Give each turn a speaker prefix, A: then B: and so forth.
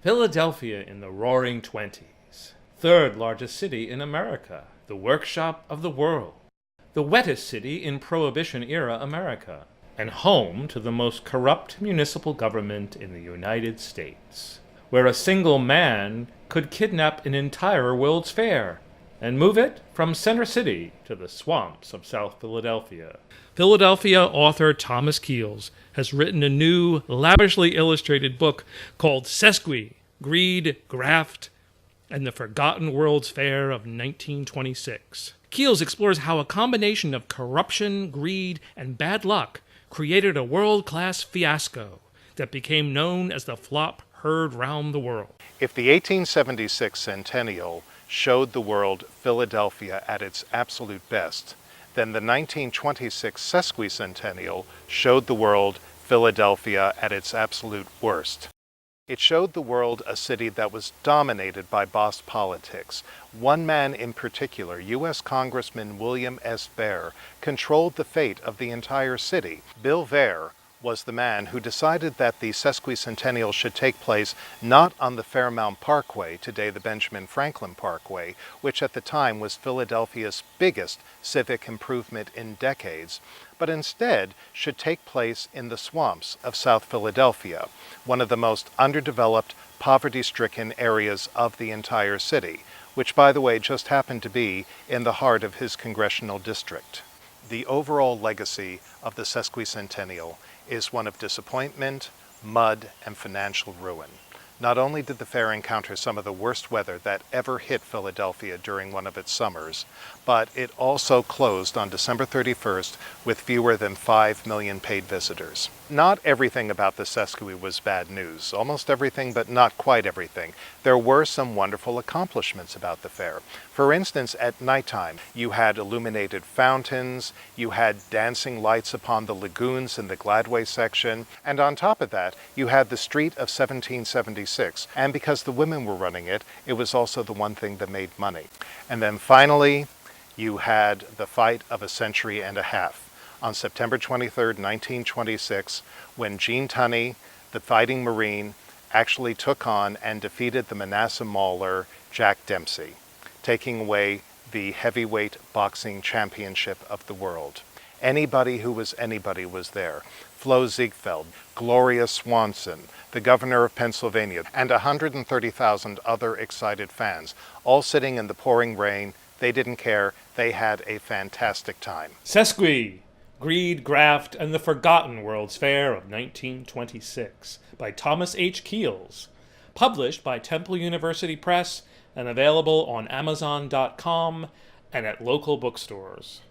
A: Philadelphia in the Roaring Twenties. Third largest city in America. The workshop of the world. The wettest city in Prohibition-era America. And home to the most corrupt municipal government in the United States, where a single man could kidnap an entire World's Fair and move it from Center City to the swamps of South Philadelphia. Philadelphia author Thomas Keels has written a new, lavishly illustrated book called Sesqui, Greed, Graft, and the Forgotten World's Fair of 1926. Keels explores how a combination of corruption, greed, and bad luck created a world-class fiasco that became known as the flop heard round the world.
B: If the 1876 centennial showed the world Philadelphia at its absolute best, then the 1926 sesquicentennial showed the world Philadelphia at its absolute worst. It showed the world a city that was dominated by boss politics. One man in particular, U.S. Congressman William S. Baer, controlled the fate of the entire city. Bill Baer was the man who decided that the sesquicentennial should take place not on the Fairmount Parkway, today the Benjamin Franklin Parkway, which at the time was Philadelphia's biggest civic improvement in decades, but instead should take place in the swamps of South Philadelphia, one of the most underdeveloped, poverty-stricken areas of the entire city, which, by the way, just happened to be in the heart of his congressional district. The overall legacy of the sesquicentennial is one of disappointment, mud, and financial ruin. Not only did the fair encounter some of the worst weather that ever hit Philadelphia during one of its summers, but it also closed on December 31st with fewer than 5 million paid visitors. Not everything about the Sesqui was bad news. Almost everything, but not quite everything. There were some wonderful accomplishments about the fair. For instance, at nighttime, you had illuminated fountains, you had dancing lights upon the lagoons in the Gladway section, and on top of that, you had the Street of 1776. And because the women were running it, it was also the one thing that made money. And then finally, you had the fight of a century and a half. On September 23, 1926, when Gene Tunney, the fighting Marine, actually took on and defeated the Manassas Mauler, Jack Dempsey, taking away the heavyweight boxing championship of the world. Anybody who was anybody was there. Flo Ziegfeld, Gloria Swanson, the governor of Pennsylvania, and 130,000 other excited fans, all sitting in the pouring rain. They didn't care. They had a fantastic time.
A: Sesqui, Greed, Graft, and the Forgotten World's Fair of 1926 by Thomas H. Keels. Published by Temple University Press and available on Amazon.com and at local bookstores.